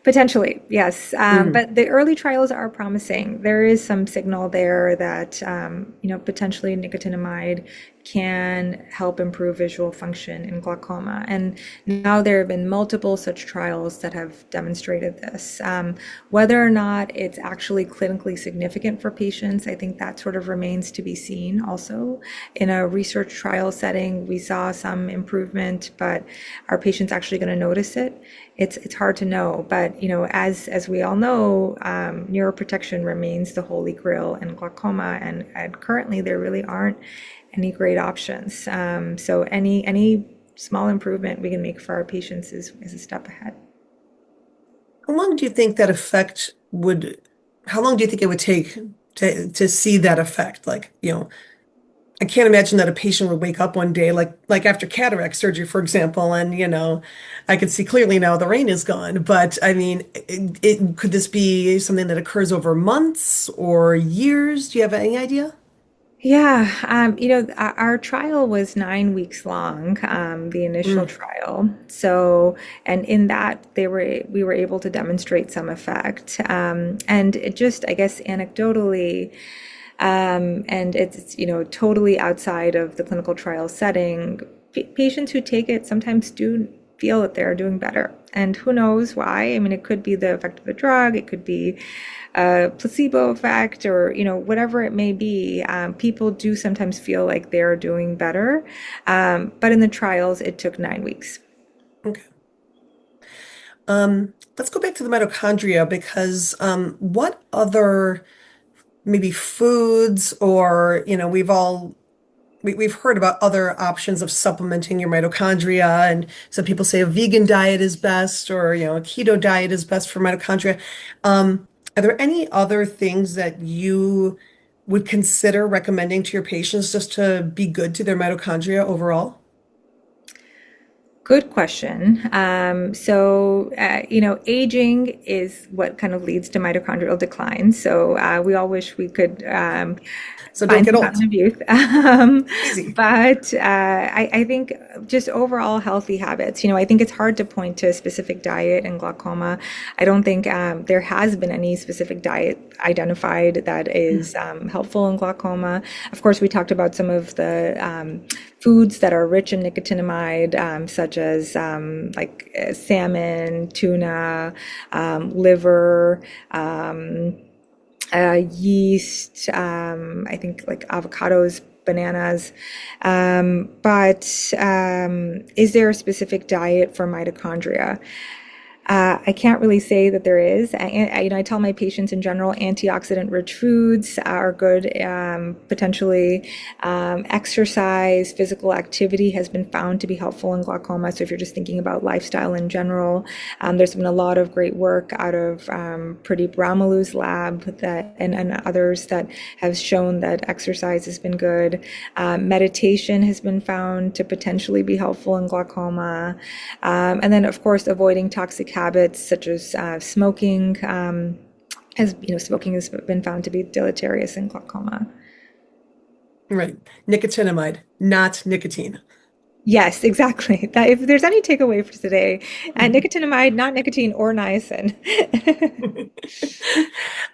Potentially, yes. Mm. But the early trials are promising. There is some signal there that, potentially nicotinamide can help improve visual function in glaucoma. And now there have been multiple such trials that have demonstrated this. Whether or not it's actually clinically significant for patients, I think that sort of remains to be seen also. In a research trial setting, we saw some improvement, but are patients actually going to notice it? It's hard to know, but as we all know, neuroprotection remains the holy grail in glaucoma, and currently there really aren't any great options. So any small improvement we can make for our patients is a step ahead. How long do you think that effect would, how long do you think it would take to see that effect? Like, I can't imagine that a patient would wake up one day, like after cataract surgery, for example, and I could see clearly now the rain is gone. But I mean, could this be something that occurs over months or years? Do you have any idea? Yeah, our trial was 9 weeks long, the initial Mm. trial. So, and in that, we were able to demonstrate some effect. And it just, I guess, anecdotally, and it's totally outside of the clinical trial setting. Patients who take it sometimes do feel that they're doing better, and who knows why. I mean, it could be the effect of the drug, it could be a placebo effect, or whatever it may be. People do sometimes feel like they're doing better, but in the trials, it took 9 weeks. Okay. Let's go back to the mitochondria because what other maybe foods or we've heard about other options of supplementing your mitochondria, and some people say a vegan diet is best, or a keto diet is best for mitochondria. Are there any other things that you would consider recommending to your patients just to be good to their mitochondria overall? Good question. Aging is what kind of leads to mitochondrial decline. So we all wish we could So don't find get some old. fountain of youth. Easy. But I think just overall healthy habits. I think it's hard to point to a specific diet in glaucoma. I don't think there has been any specific diet identified that is helpful in glaucoma. Of course, we talked about some of the foods that are rich in nicotinamide, such as salmon, tuna, liver. Yeast, I think like avocados, bananas. But is there a specific diet for mitochondria? I can't really say that there is. I tell my patients in general, antioxidant-rich foods are good. Potentially, exercise, physical activity has been found to be helpful in glaucoma. So if you're just thinking about lifestyle in general, there's been a lot of great work out of Pradeep Ramalu's lab and others that have shown that exercise has been good. Meditation has been found to potentially be helpful in glaucoma. And then, of course, avoiding toxic habits such as smoking. Smoking has been found to be deleterious in glaucoma. Right. Nicotinamide, not nicotine. Yes, exactly. That if there's any takeaway for today, nicotinamide, not nicotine or niacin.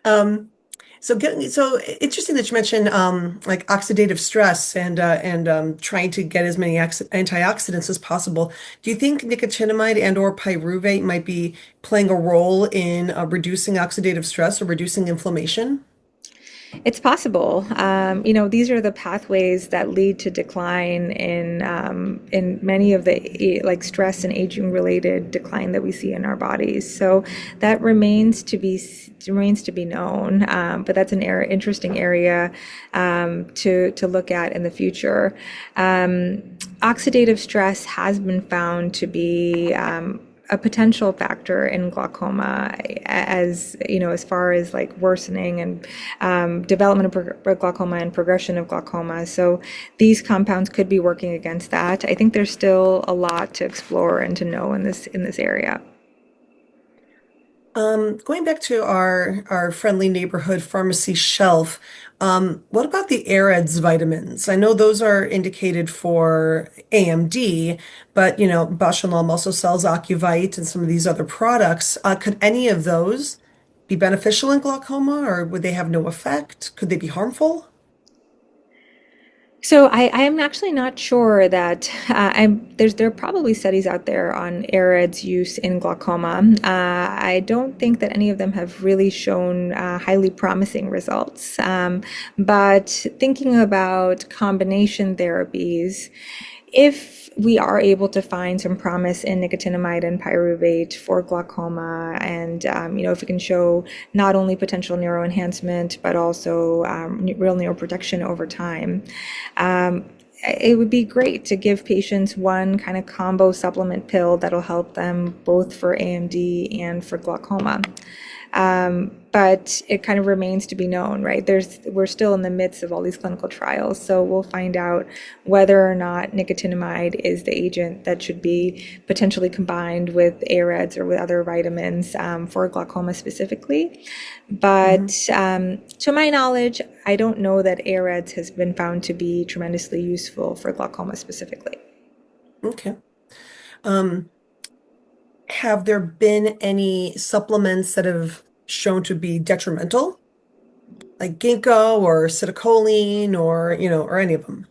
Um, so interesting that you mentioned like oxidative stress and trying to get as many antioxidants as possible. Do you think nicotinamide and or pyruvate might be playing a role in reducing oxidative stress or reducing inflammation? It's possible. These are the pathways that lead to decline in many of the like stress and aging related decline that we see in our bodies. So that remains to be known. But that's an interesting area to look at in the future. Oxidative stress has been found to be a potential factor in glaucoma, as far as like worsening and development of glaucoma and progression of glaucoma. So these compounds could be working against that. I think there's still a lot to explore and to know in this area. Going back to our friendly neighborhood pharmacy shelf, what about the AREDS vitamins? I know those are indicated for AMD, but Bausch and Lomb also sells Ocuvite and some of these other products. Could any of those be beneficial in glaucoma, or would they have no effect? Could they be harmful? So I am actually not sure that there are probably studies out there on AREDS use in glaucoma. I don't think that any of them have really shown highly promising results. But thinking about combination therapies, if we are able to find some promise in nicotinamide and pyruvate for glaucoma, and if we can show not only potential neuroenhancement but also real neuroprotection over time, it would be great to give patients one kind of combo supplement pill that'll help them both for AMD and for glaucoma. But it kind of remains to be known, right? We're still in the midst of all these clinical trials, so we'll find out whether or not nicotinamide is the agent that should be potentially combined with AREDS or with other vitamins for glaucoma specifically. But to my knowledge, I don't know that AREDS has been found to be tremendously useful for glaucoma specifically. Okay. Um, have there been any supplements that have shown to be detrimental, like ginkgo or acetylcholine or any of them?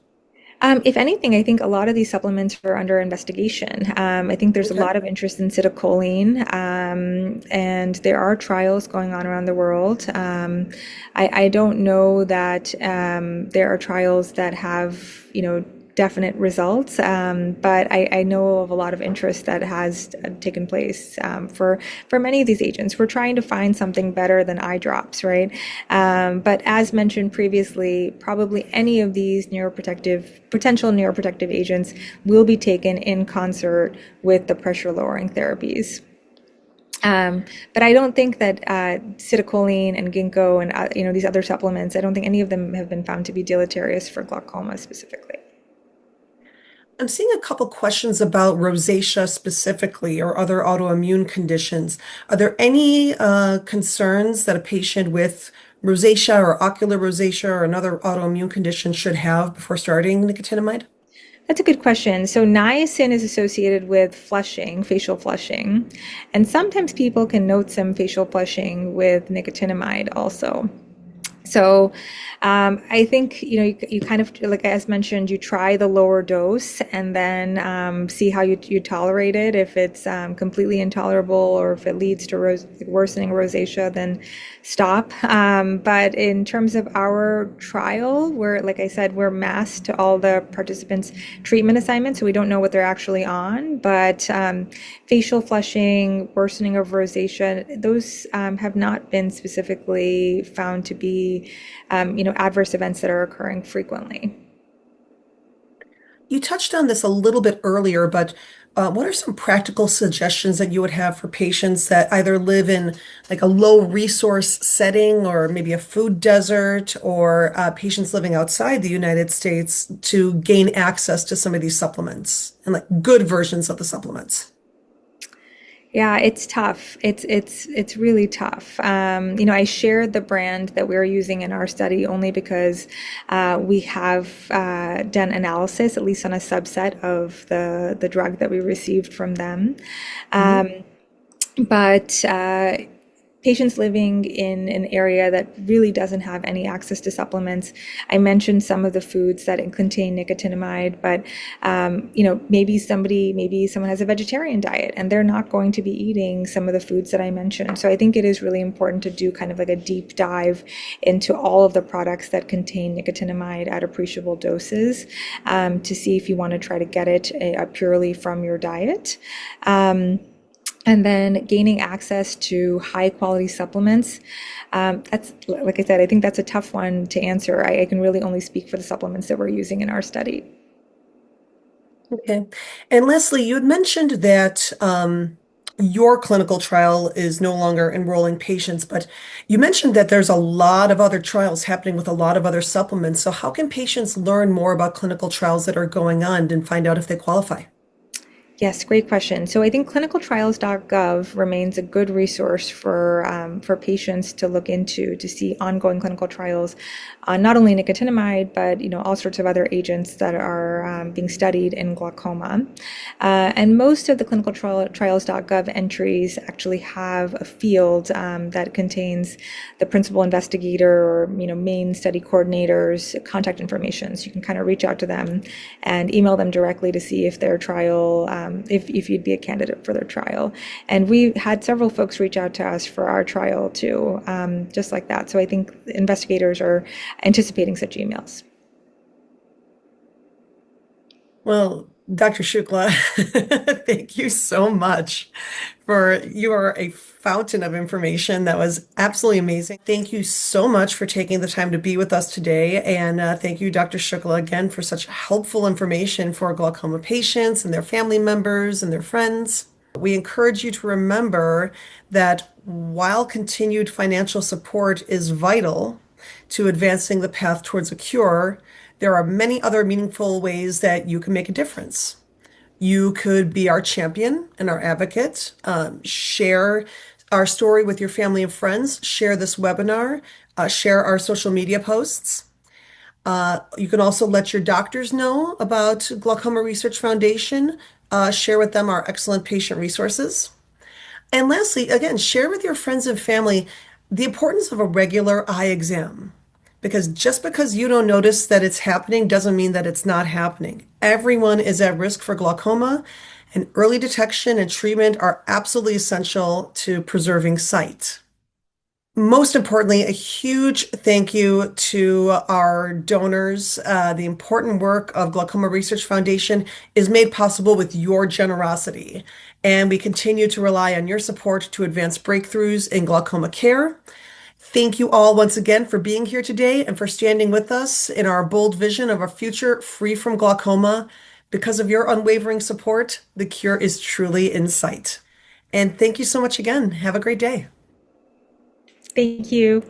If anything, I think a lot of these supplements are under investigation. I think there's a Okay. lot of interest in acetylcholine, and there are trials going on around the world. I don't know that there are trials that have, definite results, but I know of a lot of interest that has taken place for many of these agents. We're trying to find something better than eye drops, right? But as mentioned previously, probably any of these potential neuroprotective agents will be taken in concert with the pressure lowering therapies. But I don't think that acetylcholine and ginkgo and these other supplements, I don't think any of them have been found to be deleterious for glaucoma specifically. I'm seeing a couple questions about rosacea specifically or other autoimmune conditions. Are there any concerns that a patient with rosacea or ocular rosacea or another autoimmune condition should have before starting nicotinamide? That's a good question. So niacin is associated with flushing, facial flushing, and sometimes people can note some facial flushing with nicotinamide also. So I think, you kind of, like as mentioned, you try the lower dose and then see how you tolerate it. If it's completely intolerable or if it leads to worsening rosacea, then stop. But in terms of our trial, like I said, we're masked to all the participants' treatment assignments, so we don't know what they're actually on. But facial flushing, worsening of rosacea, those have not been specifically found to be, adverse events that are occurring frequently. You touched on this a little bit earlier, but what are some practical suggestions that you would have for patients that either live in like a low resource setting or maybe a food desert or patients living outside the United States to gain access to some of these supplements and like good versions of the supplements? Yeah, it's tough. It's really tough. I shared the brand that we're using in our study only because we have done analysis, at least on a subset of the drug that we received from them. Mhm. But patients living in an area that really doesn't have any access to supplements. I mentioned some of the foods that contain nicotinamide, but maybe someone has a vegetarian diet and they're not going to be eating some of the foods that I mentioned. So I think it is really important to do kind of like a deep dive into all of the products that contain nicotinamide at appreciable doses, to see if you want to try to get it purely from your diet. And then gaining access to high quality supplements. That's, like I said, I think that's a tough one to answer. I can really only speak for the supplements that we're using in our study. Okay. And Leslie, you had mentioned that your clinical trial is no longer enrolling patients, but you mentioned that there's a lot of other trials happening with a lot of other supplements. So how can patients learn more about clinical trials that are going on and find out if they qualify? Yes, great question. So I think clinicaltrials.gov remains a good resource for patients to look into to see ongoing clinical trials on not only nicotinamide, but all sorts of other agents that are being studied in glaucoma. And most of the clinicaltrials.gov entries actually have a field that contains the principal investigator or main study coordinators contact information. So you can kind of reach out to them and email them directly to see if their trial, if you'd be a candidate for their trial. And we had several folks reach out to us for our trial too, just like that. So I think investigators are anticipating such emails. Well, Dr. Shukla, thank you so much you are a fountain of information. That was absolutely amazing. Thank you so much for taking the time to be with us today. And thank you, Dr. Shukla, again for such helpful information for glaucoma patients and their family members and their friends. We encourage you to remember that while continued financial support is vital to advancing the path towards a cure, there are many other meaningful ways that you can make a difference. You could be our champion and our advocate. Share our story with your family and friends. Share this webinar. Share our social media posts. You can also let your doctors know about Glaucoma Research Foundation. Share with them our excellent patient resources. And lastly, again, share with your friends and family the importance of a regular eye exam. Because just because you don't notice that it's happening doesn't mean that it's not happening. Everyone is at risk for glaucoma, and early detection and treatment are absolutely essential to preserving sight. Most importantly, a huge thank you to our donors. The important work of Glaucoma Research Foundation is made possible with your generosity, and we continue to rely on your support to advance breakthroughs in glaucoma care. Thank you all once again for being here today and for standing with us in our bold vision of a future free from glaucoma. Because of your unwavering support, the cure is truly in sight. And thank you so much again. Have a great day. Thank you.